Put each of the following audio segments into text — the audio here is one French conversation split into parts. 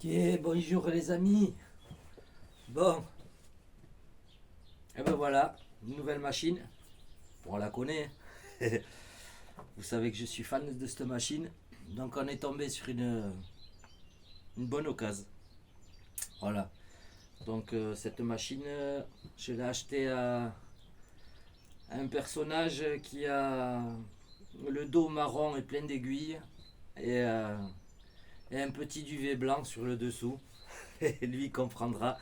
Ok, bonjour les amis. Bon, et ben voilà, une nouvelle machine. Bon, on la connaît. Vous savez que je suis fan de cette machine. Donc on est tombé sur une bonne occasion. Voilà. Donc cette machine, je l'ai achetée à un personnage qui a le dos marron et plein d'aiguilles et, et un petit duvet blanc sur le dessous. Et lui comprendra.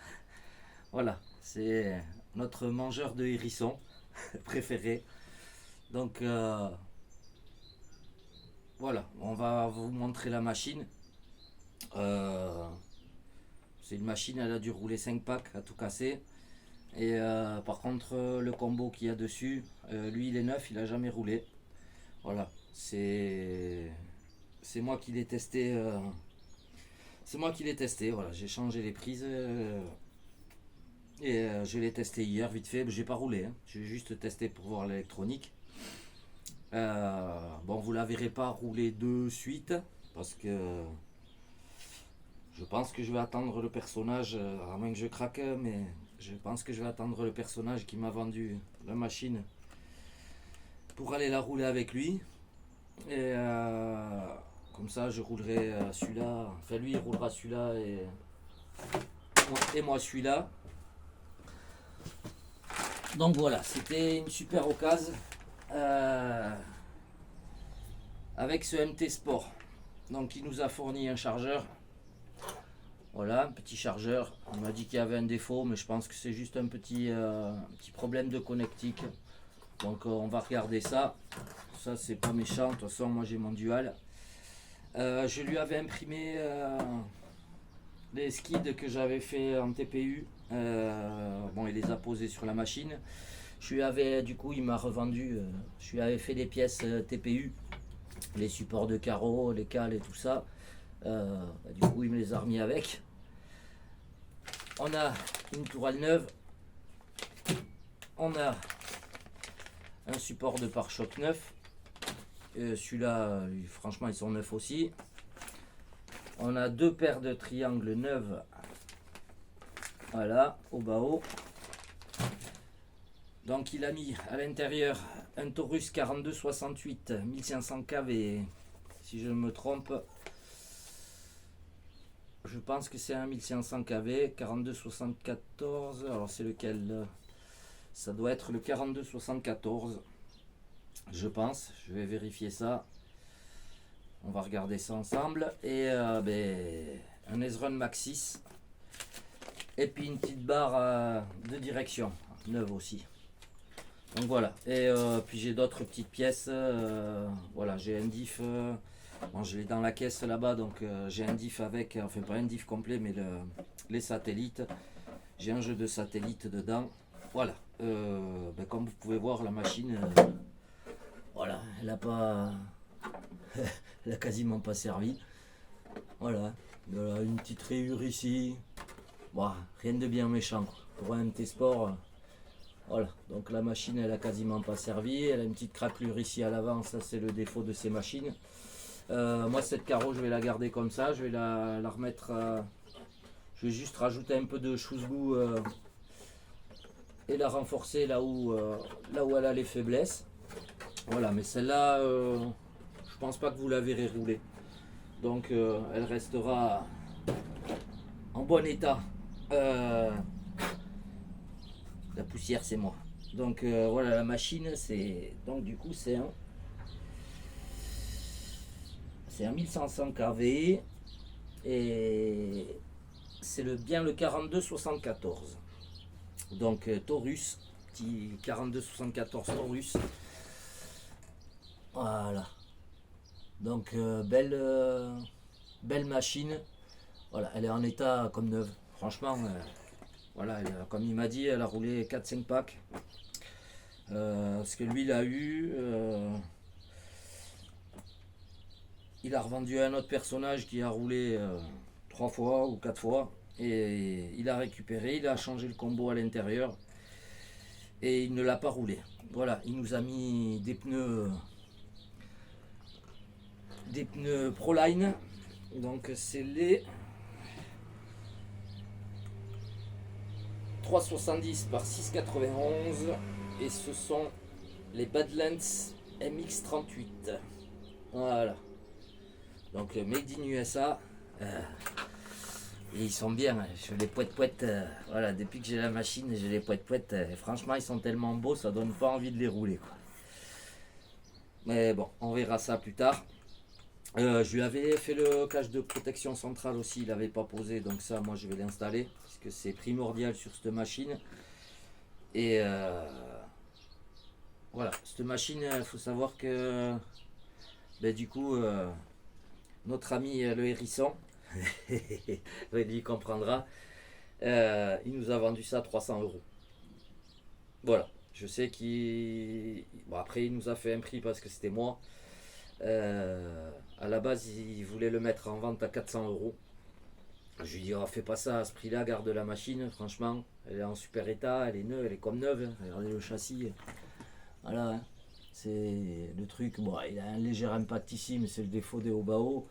Voilà, c'est notre mangeur de hérissons préféré. Donc voilà, on va vous montrer la machine. Euh, c'est une machine, elle a dû rouler 5 packs à tout casser. Et par contre, le combo qu'il y a dessus, lui il est neuf, il a jamais roulé. Voilà, c'est moi qui l'ai testé. C'est moi qui l'ai testé. Voilà, j'ai changé les prises et je l'ai testé hier vite fait. J'ai pas roulé, hein. J'ai juste testé pour voir l'électronique. Bon, vous la verrez pas rouler de suite parce que je pense que je vais attendre le personnage, à moins que je craque, mais je pense que je vais attendre le personnage qui m'a vendu la machine pour aller la rouler avec lui. Et comme ça, je roulerai celui-là. Enfin, lui, il roulera celui-là et moi celui-là. Donc voilà, c'était une super occasion avec ce MT Sport. Donc, il nous a fourni un chargeur. Voilà, un petit chargeur. On m'a dit qu'il y avait un défaut, mais je pense que c'est juste un petit problème de connectique. Donc on va regarder ça. Ça c'est pas méchant, de toute façon moi j'ai mon dual. Je lui avais imprimé les skids que j'avais fait en TPU. Bon, il les a posés sur la machine. Je lui avais, du coup, il m'a revendu. Je lui avais fait des pièces TPU, les supports de carreaux, les cales et tout ça. Du coup, il me les a remis avec. On a une tourelle neuve. On a un support de pare-choc neuf. Celui-là, franchement, ils sont neufs aussi. On a deux paires de triangles neuves. Voilà, au bas haut. Donc, il a mis à l'intérieur un Taurus 4268 1500 kV. Si je ne me trompe, je pense que c'est un 1500 kV. 4274. Alors, c'est lequel? Ça doit être le 4274. Je pense, je vais vérifier ça. On va regarder ça ensemble. Et un Ezron Max 6. Et puis une petite barre de direction, neuve aussi. Donc voilà. Et puis j'ai d'autres petites pièces. Voilà, j'ai un diff. Bon, je l'ai dans la caisse là-bas, donc j'ai un diff avec, enfin pas un diff complet, mais les satellites. J'ai un jeu de satellites dedans. Voilà. Comme vous pouvez voir, la machine, voilà, elle a pas, elle a quasiment pas servi. Voilà, une petite rayure ici. Bon, rien de bien méchant quoi. Pour un MT Sport. Voilà, donc la machine elle a quasiment pas servi. Elle a une petite craquelure ici à l'avant, ça c'est le défaut de ces machines. Moi cette carreau je vais la garder comme ça, je vais la remettre. Je vais juste rajouter un peu de chouzgou et la renforcer là où elle a les faiblesses. Voilà, mais celle-là, je pense pas que vous la verrez rouler. Donc elle restera en bon état. La poussière c'est moi. Donc voilà, la machine c'est. Donc du coup c'est un 1500 kV et c'est bien le 4274. Donc Taurus, petit 4274 Taurus. Voilà. Donc belle machine. Voilà, elle est en état comme neuve. Franchement, voilà, comme il m'a dit, elle a roulé 4-5 packs. Ce que lui il a eu, il a revendu à un autre personnage qui a roulé 3 fois ou 4 fois. Et il a récupéré, il a changé le combo à l'intérieur. Et il ne l'a pas roulé. Voilà, il nous a mis des pneus Proline. Donc c'est les 3,70 par 6,91 et ce sont les Badlands MX-38. Voilà. Donc Made in USA. Et ils sont bien, je les poète. Voilà, depuis que j'ai la machine, je les poète. Franchement, ils sont tellement beaux, ça donne pas envie de les rouler, quoi. Mais bon, on verra ça plus tard. Je lui avais fait le cache de protection centrale aussi, il n'avait pas posé, donc ça, moi, je vais l'installer, parce que c'est primordial sur cette machine. Et voilà, cette machine, il faut savoir que, ben, du coup, notre ami le hérisson, il comprendra, il nous a vendu ça à 300 €. Voilà, je sais qu'il... Bon, après, il nous a fait un prix parce que c'était moi. À la base, il voulait le mettre en vente à 400 €. Je lui dis, oh, fais pas ça à ce prix-là, garde la machine, franchement. Elle est en super état, elle est neuve, elle est comme neuve. Regardez le châssis. Voilà, hein. C'est le truc. Bon, il a un léger impact ici, mais c'est le défaut des Obao.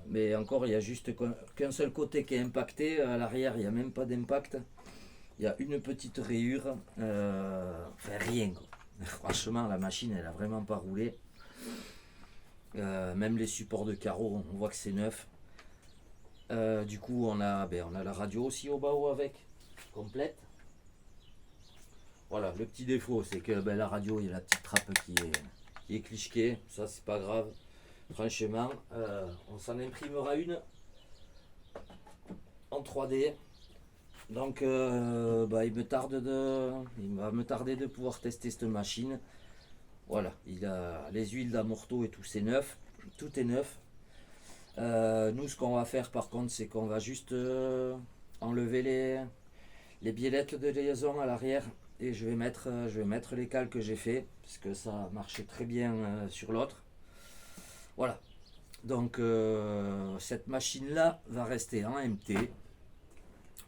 Mais encore, il y a juste qu'un seul côté qui est impacté. À l'arrière, il n'y a même pas d'impact. Il y a une petite rayure. Enfin, rien, quoi. Franchement, la machine, elle a vraiment pas roulé. Même les supports de carreaux, on voit que c'est neuf. Du coup, on a la radio aussi au bas avec, complète. Voilà, le petit défaut, c'est que la radio, il y a la petite trappe qui est cliquée. Ça, c'est pas grave. Franchement, on s'en imprimera une en 3D. Donc, il va me tarder de pouvoir tester cette machine. Voilà, il a les huiles d'amorto et tout, c'est neuf. Tout est neuf. Nous, ce qu'on va faire par contre, c'est qu'on va juste enlever les biellettes de liaison à l'arrière et je vais mettre les cales que j'ai fait parce que ça marchait très bien sur l'autre. Voilà. Donc, cette machine-là va rester en MT.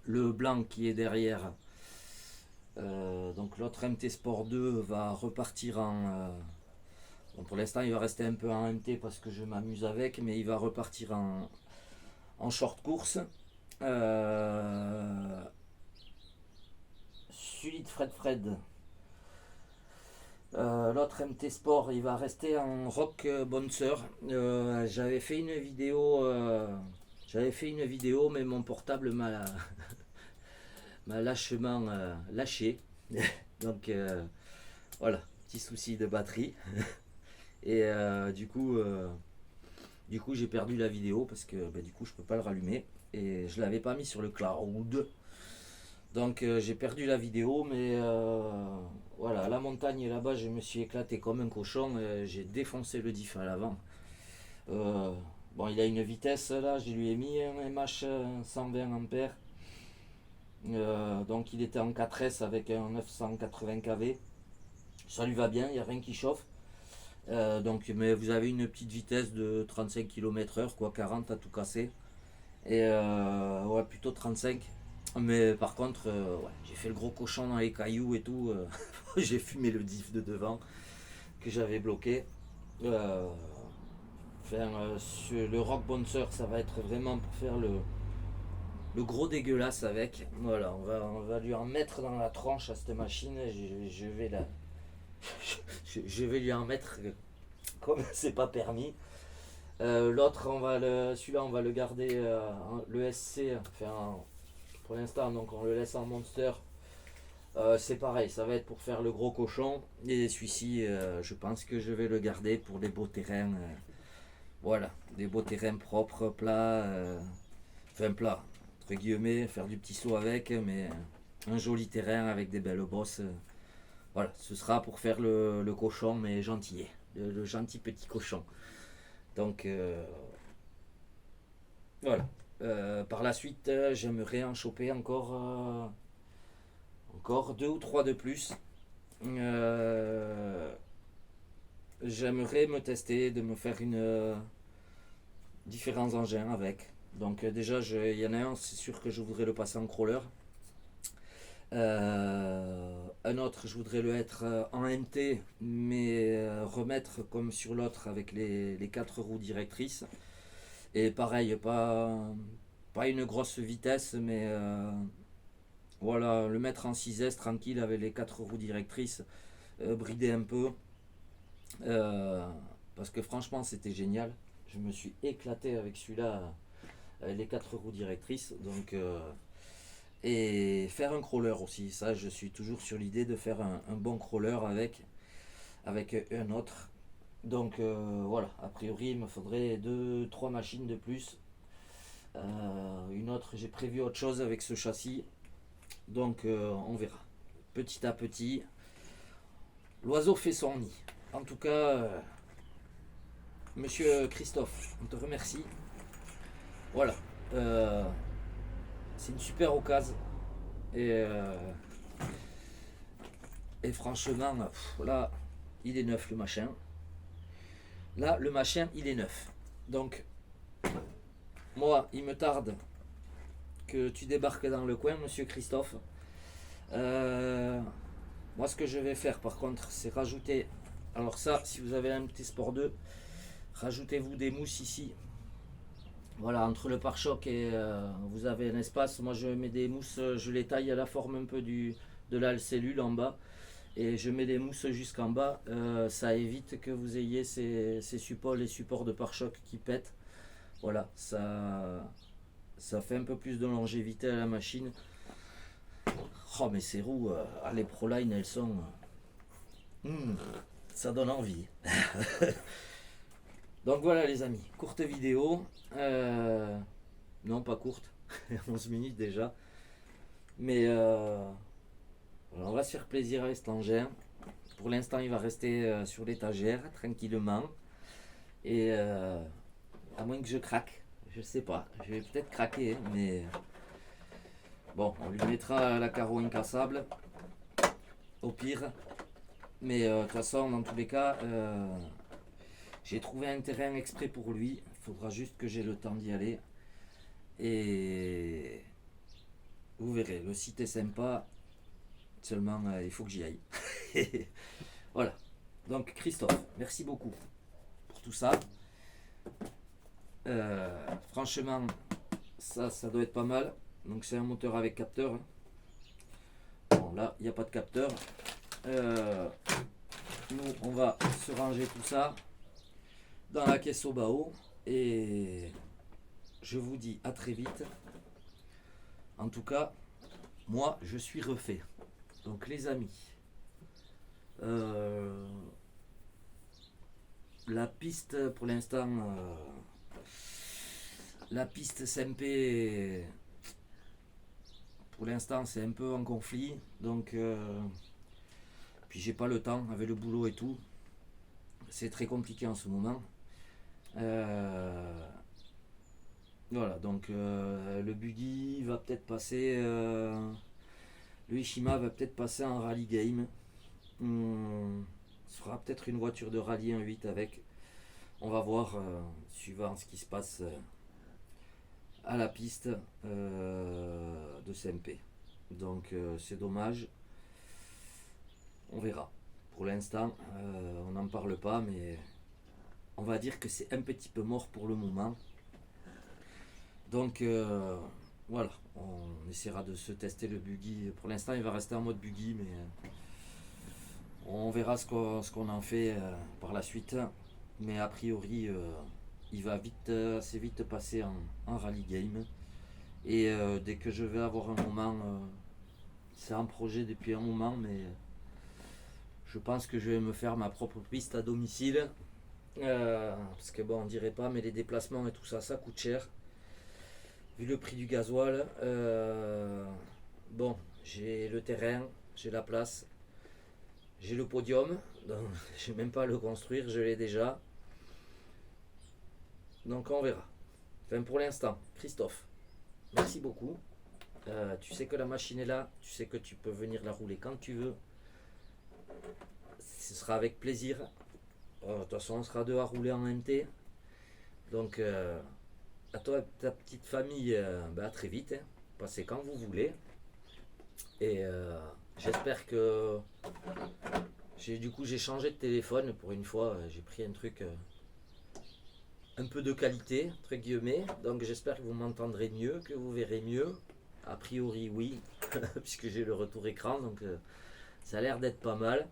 Le blanc qui est derrière, donc l'autre MT Sport 2 va repartir en... bon, pour l'instant, il va rester un peu en MT parce que je m'amuse avec, mais il va repartir en short course. Solide Fred. L'autre MT Sport, il va rester en Rock Bouncer. J'avais fait une vidéo, mais mon portable m'a lâchement lâché. Donc voilà, petit souci de batterie. Et du coup, j'ai perdu la vidéo parce que du coup je peux pas le rallumer et je l'avais pas mis sur le cloud. Donc j'ai perdu la vidéo, mais voilà, à la montagne là-bas, je me suis éclaté comme un cochon. J'ai défoncé le diff à l'avant. Bon, il a une vitesse là, je lui ai mis un MH 120 ampères. Donc il était en 4S avec un 980 kV. Ça lui va bien, il n'y a rien qui chauffe. Mais vous avez une petite vitesse de 35 km/h, quoi, 40 à tout casser. Et ouais, plutôt 35. Mais par contre, ouais, j'ai fait le gros cochon dans les cailloux et tout. J'ai fumé le diff de devant que j'avais bloqué. Sur le Rock Bouncer, ça va être vraiment pour faire le gros dégueulasse avec. Voilà, on va lui en mettre dans la tronche à cette machine. Je vais je vais lui en mettre comme c'est pas permis. L'autre, celui-là, on va le garder le SC. Pour l'instant, donc on le laisse en monster. C'est pareil, ça va être pour faire le gros cochon. Et celui-ci, je pense que je vais le garder pour des beaux terrains. Voilà, des beaux terrains propres, plats. Enfin, plats, entre guillemets, faire du petit saut avec, mais un joli terrain avec des belles bosses. Voilà, ce sera pour faire le cochon, mais gentillet. Le gentil petit cochon. Donc, voilà. Par la suite, j'aimerais en choper encore 2 ou 3 de plus. J'aimerais me tester, de me faire différents engins avec. Donc déjà, il y en a un, c'est sûr que je voudrais le passer en crawler. Un autre, je voudrais le être en MT, mais remettre comme sur l'autre avec les 4 roues directrices. Et pareil, pas une grosse vitesse, mais Voilà, le mettre en 6S tranquille avec les 4 roues directrices, brider un peu. Euh, Parce que franchement c'était génial. Je me suis éclaté avec celui-là, avec les 4 roues directrices. Donc, et faire un crawler aussi. Ça, je suis toujours sur l'idée de faire un bon crawler avec un autre. Donc voilà, a priori il me faudrait 2-3 machines de plus. Une autre, j'ai prévu autre chose avec ce châssis. Donc on verra. Petit à petit, l'oiseau fait son nid. En tout cas, monsieur Christophe, on te remercie. Voilà. Euh, c'est une super occasion. Et franchement, là, il est neuf le machin. Là, le machin, il est neuf. Donc, moi, il me tarde que tu débarques dans le coin, monsieur Christophe. Euh, Moi, ce que je vais faire, par contre, c'est rajouter... Alors ça, si vous avez un petit Sport 2, rajoutez-vous des mousses ici. Voilà, entre le pare-choc et vous avez un espace. Moi, je mets des mousses, je les taille à la forme un peu de la cellule en bas. Et je mets des mousses jusqu'en bas. Ça évite que vous ayez ces supports, les supports de pare-choc qui pètent. Voilà, ça fait un peu plus de longévité à la machine. Oh, mais ces roues, les Proline, elles sont... ça donne envie. Donc voilà les amis, courte vidéo. Non, pas courte, 11 minutes déjà. Mais on va se faire plaisir à cet engin. Pour l'instant, il va rester sur l'étagère, tranquillement. Et à moins que je craque, je sais pas. Je vais peut-être craquer, mais bon, on lui mettra la carreau incassable, au pire. Mais de toute façon, dans tous les cas, j'ai trouvé un terrain exprès pour lui. Il faudra juste que j'ai le temps d'y aller. Et vous verrez, le site est sympa. Seulement, il faut que j'y aille. Voilà. Donc, Christophe, merci beaucoup pour tout ça. Franchement, ça doit être pas mal. Donc, c'est un moteur avec capteur. Bon, là, il n'y a pas de capteur. Nous, on va se ranger tout ça dans la caisse au bas. Et je vous dis à très vite. En tout cas, moi, je suis refait. Donc, les amis, la piste pour l'instant, la piste SMP, pour l'instant, c'est un peu en conflit. Donc, puis j'ai pas le temps avec le boulot et tout. C'est très compliqué en ce moment. Voilà, donc le buggy va peut-être passer, le Ishima va peut-être passer en rallye game. Ce sera peut-être une voiture de rallye 1.8 avec. On va voir, suivant ce qui se passe à la piste de CMP. Donc c'est dommage. On verra. Pour l'instant, on n'en parle pas, mais on va dire que c'est un petit peu mort pour le moment. Donc voilà, on essaiera de se tester le buggy. Pour l'instant, il va rester en mode buggy, mais on verra ce qu'on en fait par la suite. Mais a priori, il va assez vite passer en rallye game. Et dès que je vais avoir un moment, c'est un projet depuis un moment, mais je pense que je vais me faire ma propre piste à domicile. Parce que bon, on dirait pas, mais les déplacements et tout ça, ça coûte cher. Vu le prix du gasoil, bon, j'ai le terrain, j'ai la place, j'ai le podium, donc j'ai même pas à le construire, je l'ai déjà. Donc on verra. Enfin pour l'instant, Christophe, merci beaucoup. Tu sais que la machine est là, tu sais que tu peux venir la rouler quand tu veux. Ce sera avec plaisir. De toute façon, on sera deux à rouler en MT. Donc à toi, ta petite famille, à très vite. Hein. Passez quand vous voulez. Et j'espère que j'ai changé de téléphone pour une fois. J'ai pris un truc un peu de qualité, entre guillemets. Donc j'espère que vous m'entendrez mieux, que vous verrez mieux. A priori, oui. puisque j'ai le retour écran, donc ça a l'air d'être pas mal.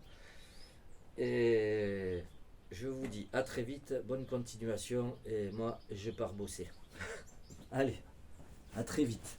Et je vous dis à très vite, bonne continuation, et moi je pars bosser. Allez, à très vite.